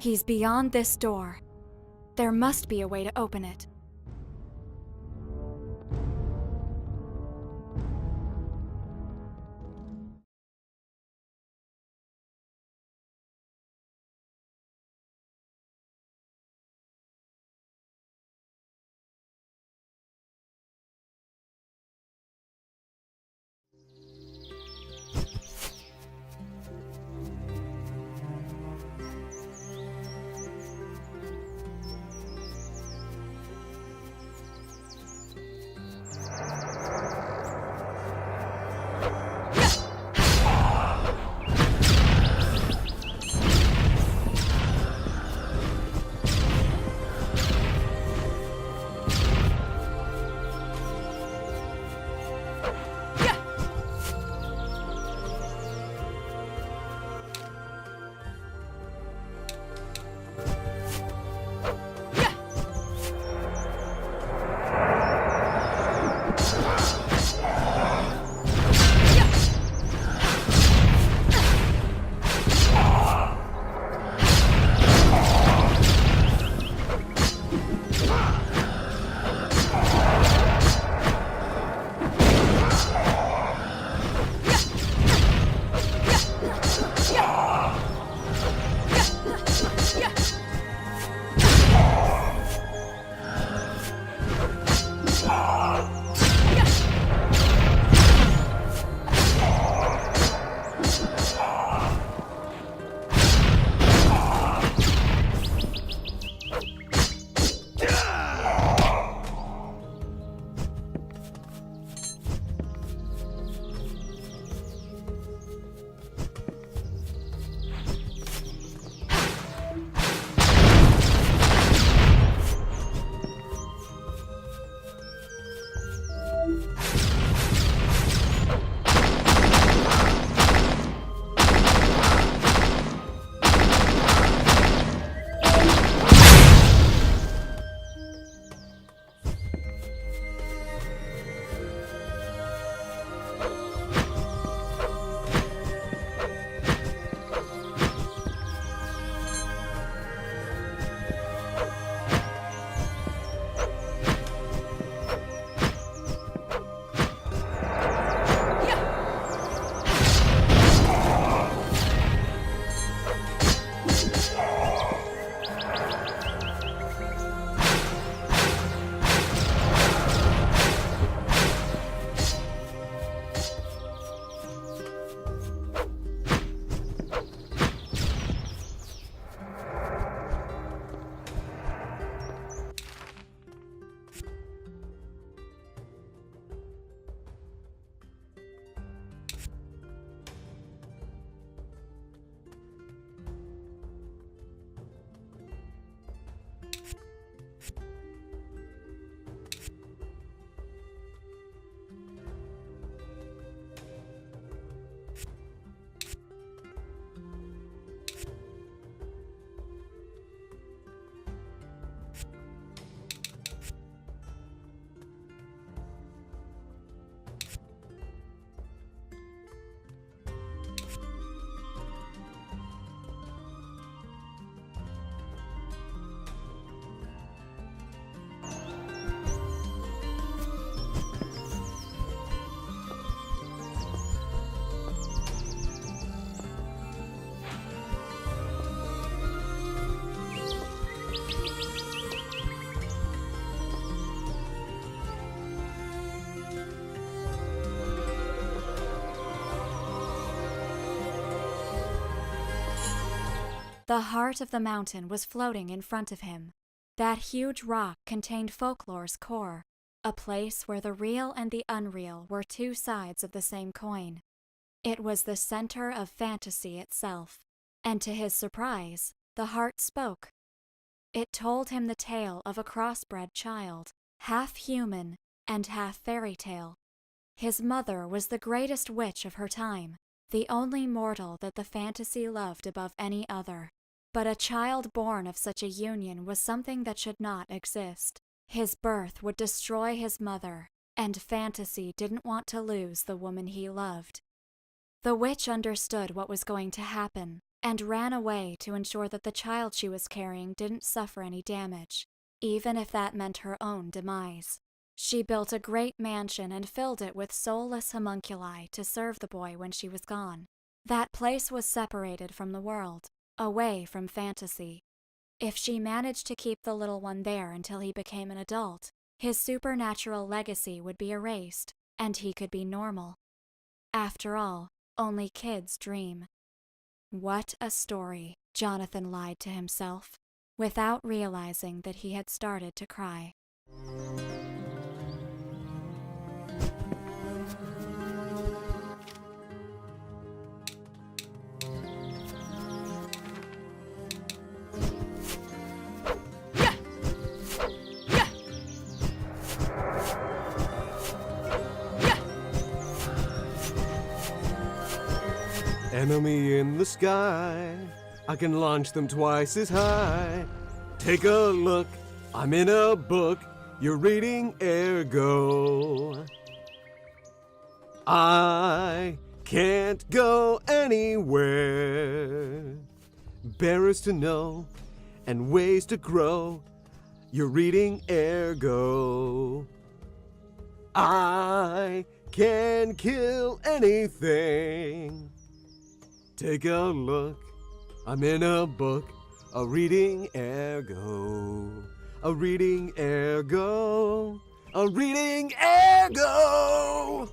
He's beyond this door. There must be a way to open it. The heart of the mountain was floating in front of him. That huge rock contained folklore's core, a place where the real and the unreal were two sides of the same coin. It was the center of fantasy itself, and to his surprise, the heart spoke. It told him the tale of a crossbred child, half human and half fairy tale. His mother was the greatest witch of her time, the only mortal that the fantasy loved above any other. But a child born of such a union was something that should not exist. His birth would destroy his mother, and fantasy didn't want to lose the woman he loved. The witch understood what was going to happen, and ran away to ensure that the child she was carrying didn't suffer any damage, even if that meant her own demise. She built a great mansion and filled it with soulless homunculi to serve the boy when she was gone. That place was separated from the world, away from fantasy. If she managed to keep the little one there until he became an adult, his supernatural legacy would be erased, and he could be normal. After all, only kids dream. What a story, Jonathan lied to himself, without realizing that he had started to cry. Enemy in the sky, I can launch them twice as high. Take a look, I'm in a book, you're reading ergo. I can't go anywhere. Bearers to know and ways to grow, you're reading ergo. I can kill anything. Take a look, I'm in a book, a reading ergo, a reading ergo, a reading ergo!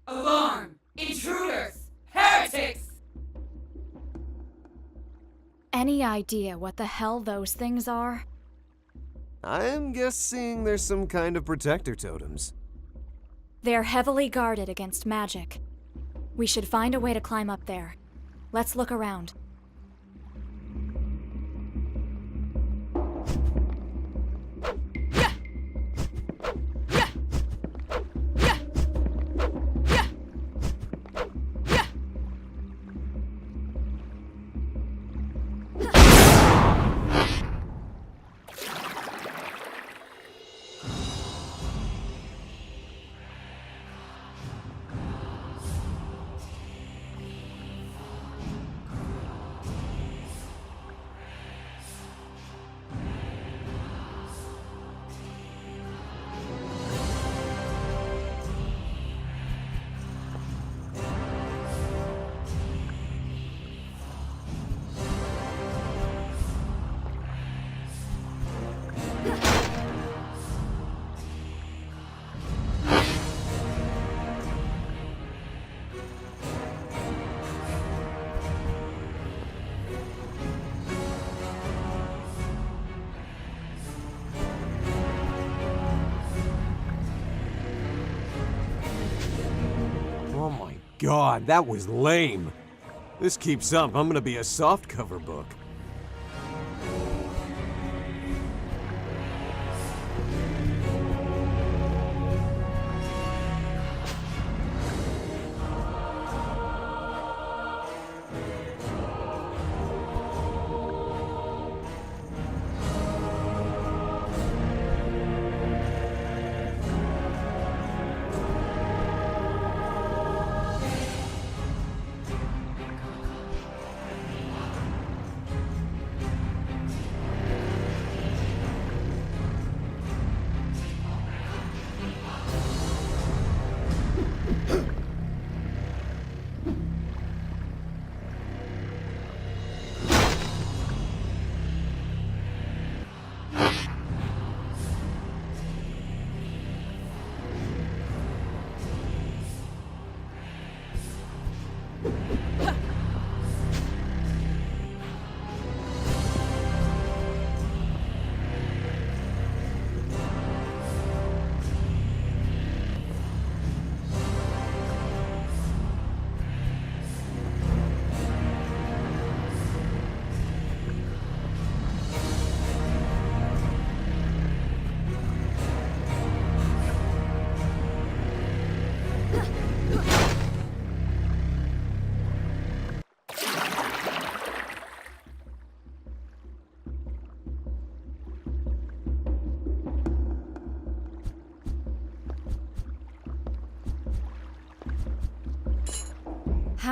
Alarm! Intruders! Heretics! Any idea what the hell those things are? I'm guessing there's some kind of protector totems. They're heavily guarded against magic. We should find a way to climb up there. Let's look around. Oh my god, that was lame. This keeps up, I'm gonna be a softcover book.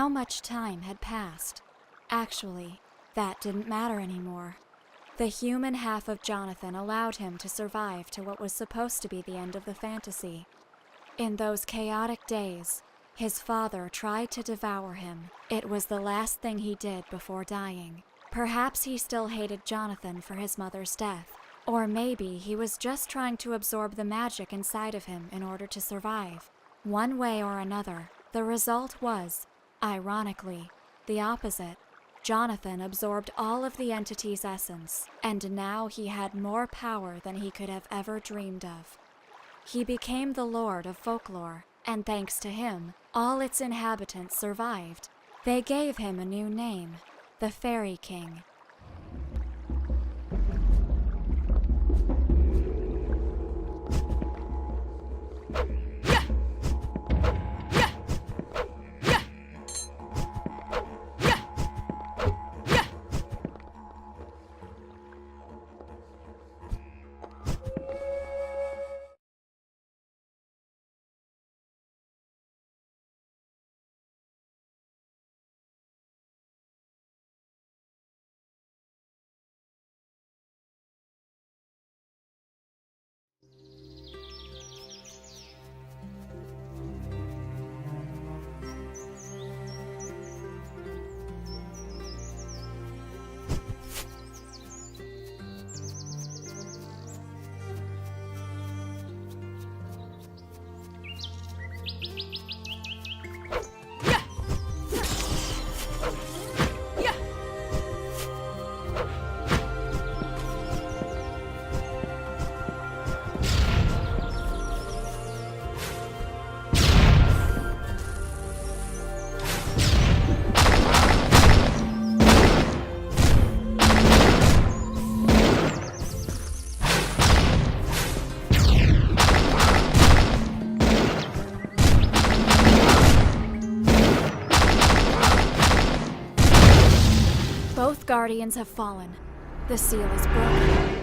how much time had passed. Actually, that didn't matter anymore. The human half of Jonathan allowed him to survive to what was supposed to be the end of the fantasy. In those chaotic days, his father tried to devour him. It was the last thing he did before dying. Perhaps he still hated Jonathan for his mother's death, or maybe he was just trying to absorb the magic inside of him in order to survive. One way or another, the result was, ironically, the opposite. Jonathan absorbed all of the entity's essence, and now he had more power than he could have ever dreamed of. He became the lord of folklore, and thanks to him, all its inhabitants survived. They gave him a new name, the Fairy King. Both guardians have fallen. The seal is broken.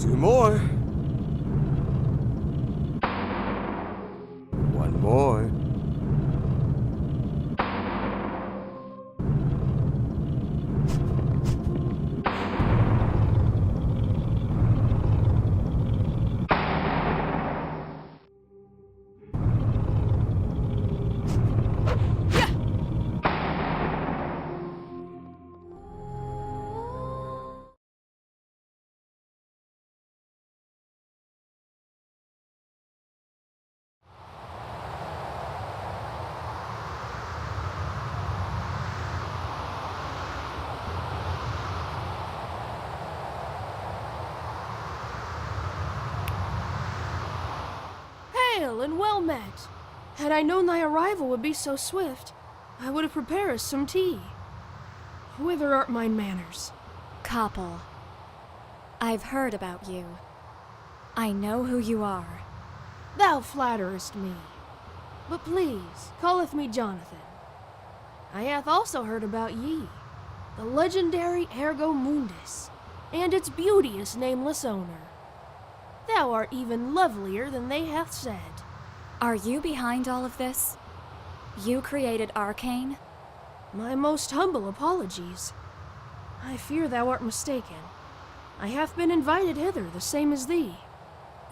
2 more. 1 more. Hail and well met. Had I known thy arrival would be so swift, I would have prepared us some tea. Whither art mine manners? Kappel, I've heard about you. I know who you are. Thou flatterest me. But please, calleth me Jonathan. I hath also heard about ye, the legendary Ergo Mundus, and its beauteous nameless owner. Thou art even lovelier than they hath said. Are you behind all of this? You created Arcane? My most humble apologies. I fear thou art mistaken. I have been invited hither the same as thee.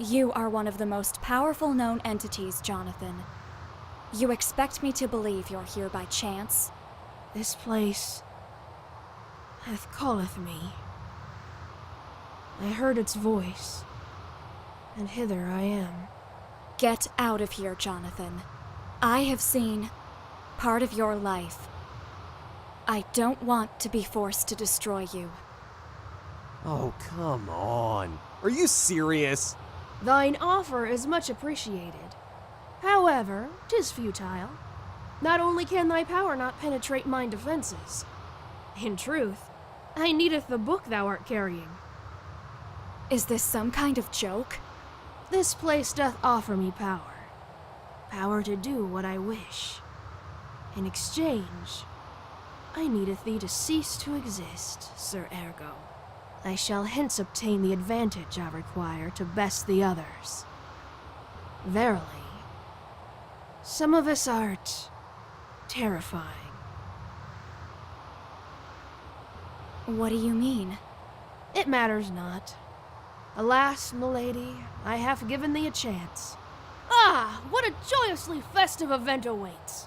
You are one of the most powerful known entities, Jonathan. You expect me to believe you're here by chance? This place hath calleth me. I heard its voice, and hither I am. Get out of here, Jonathan. I have seen part of your life. I don't want to be forced to destroy you. Oh, come on. Are you serious? Thine offer is much appreciated. However, 'tis futile. Not only can thy power not penetrate mine defenses, in truth, I needeth the book thou art carrying. Is this some kind of joke? This place doth offer me power. Power to do what I wish. In exchange, I needeth thee to cease to exist, Sir Ergo. I shall hence obtain the advantage I require to best the others. Verily, some of us art terrifying. What do you mean? It matters not. Alas, milady, I have given thee a chance. Ah, what a joyously festive event awaits!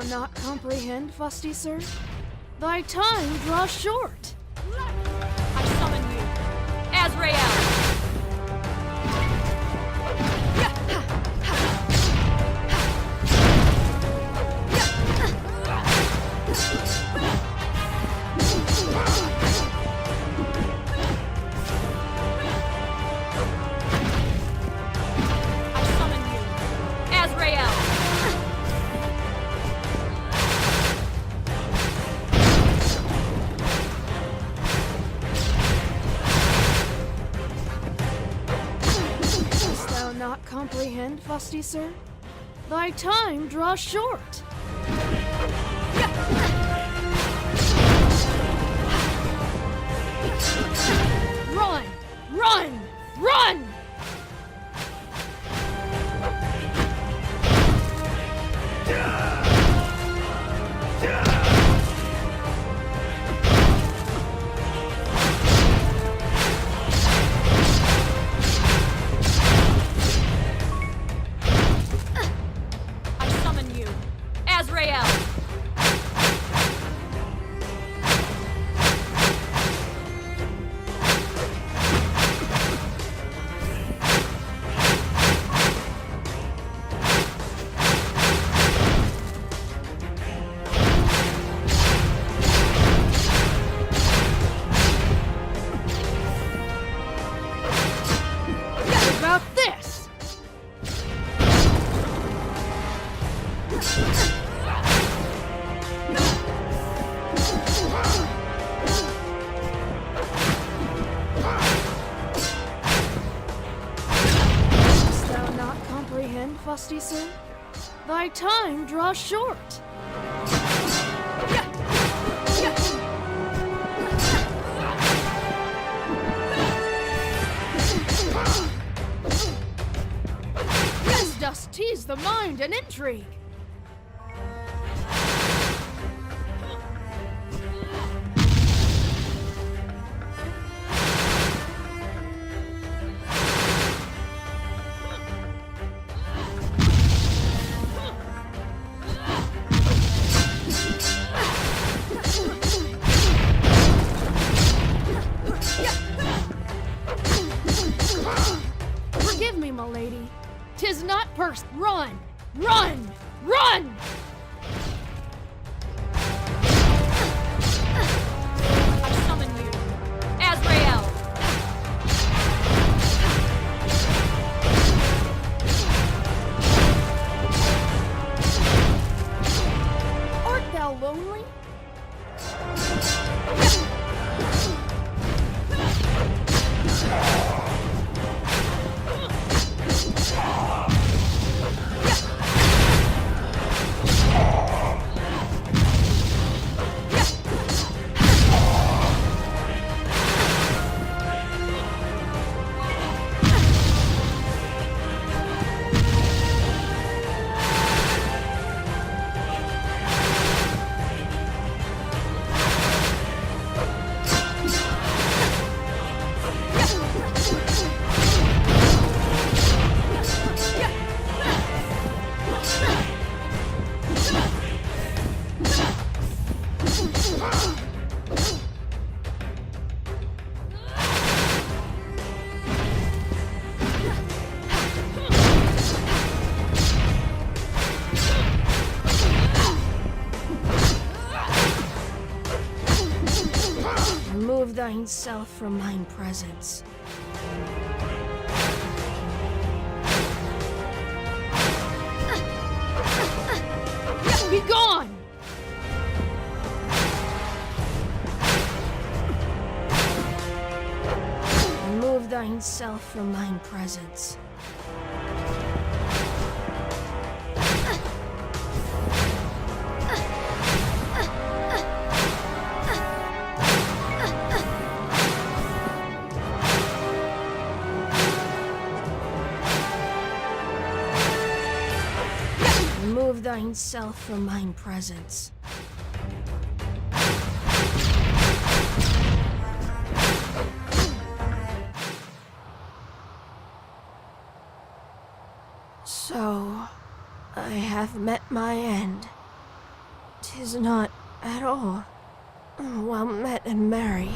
Not comprehend, fusty sir? Thy time draws short. I summon you, Azrael! I summon you, Azrael! Not comprehend, fusty sir? Thy time draws short. Run! Run! Run! majesty, sir. Thy time draws short. This does tease the mind and intrigue. Forgive me, my lady. 'Tis not purse. Run! Run! Run! I summon you, Azrael. Art thou lonely? Remove thine self from mine presence. Be gone! Remove thine self from mine presence. Remove thine self from mine presence. So, I have met my end. 'Tis not at all well met and merry.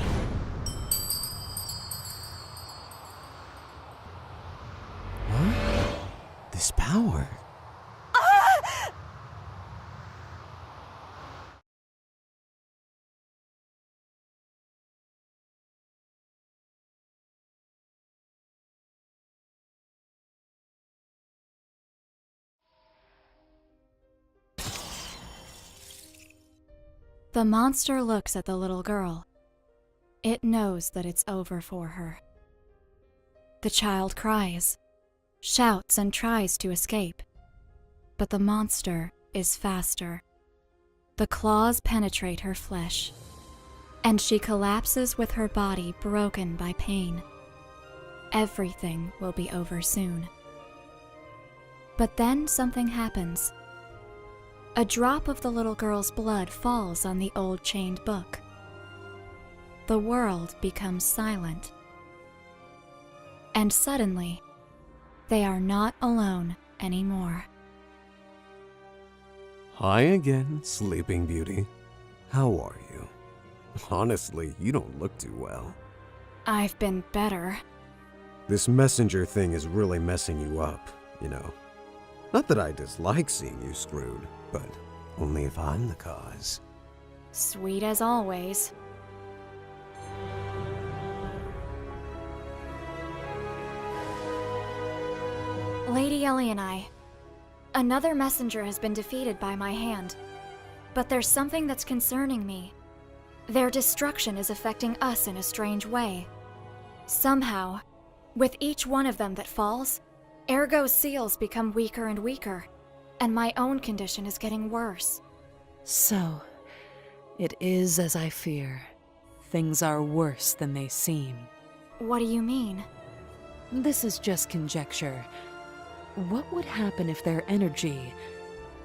Huh? This power. The monster looks at the little girl. It knows that it's over for her. The child cries, shouts, and tries to escape. But the monster is faster. The claws penetrate her flesh, and she collapses with her body broken by pain. Everything will be over soon. But then something happens. A drop of the little girl's blood falls on the old chained book. The world becomes silent. And suddenly, they are not alone anymore. Hi again, Sleeping Beauty. How are you? Honestly, you don't look too well. I've been better. This messenger thing is really messing you up, you know. Not that I dislike seeing you screwed, but only if I'm the cause. Sweet as always. Lady Ellie and I. Another messenger has been defeated by my hand. But there's something that's concerning me. Their destruction is affecting us in a strange way. Somehow, with each one of them that falls, Ergo's seals become weaker and weaker, and my own condition is getting worse. So, it is as I fear. Things are worse than they seem. What do you mean? This is just conjecture. What would happen if their energy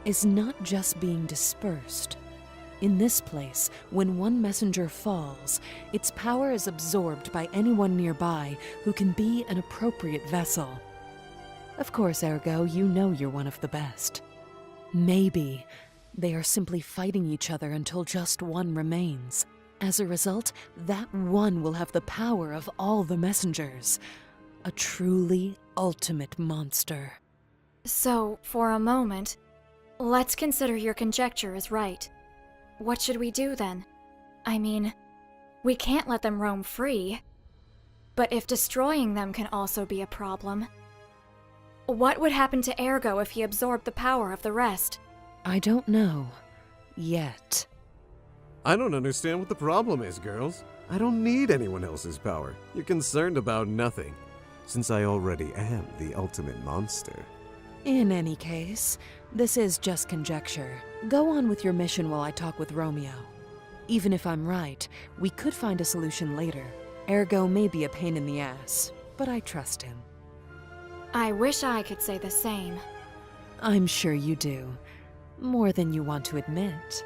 is not just being dispersed? In this place, when one messenger falls, its power is absorbed by anyone nearby who can be an appropriate vessel. Of course, Ergo, you know you're one of the best. Maybe they are simply fighting each other until just one remains. As a result, that one will have the power of all the messengers. A truly ultimate monster. So, for a moment, let's consider your conjecture is right. What should we do then? I mean, we can't let them roam free. But if destroying them can also be a problem, what would happen to Ergo if he absorbed the power of the rest? I don't know. Yet. I don't understand what the problem is, girls. I don't need anyone else's power. You're concerned about nothing, since I already am the ultimate monster. In any case, this is just conjecture. Go on with your mission while I talk with Romeo. Even if I'm right, we could find a solution later. Ergo may be a pain in the ass, but I trust him. I wish I could say the same. I'm sure you do. More than you want to admit.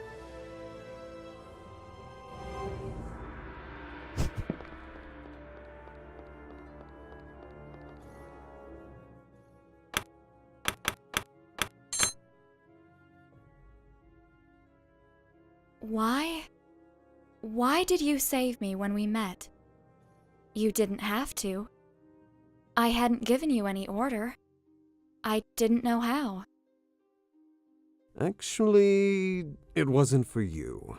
Why did you save me when we met? You didn't have to. I hadn't given you any order. I didn't know how. Actually, it wasn't for you.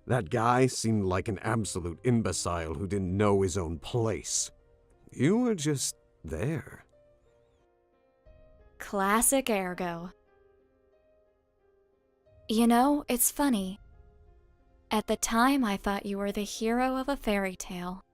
That guy seemed like an absolute imbecile who didn't know his own place. You were just there. Classic Ergo. You know, it's funny. At the time, I thought you were the hero of a fairy tale.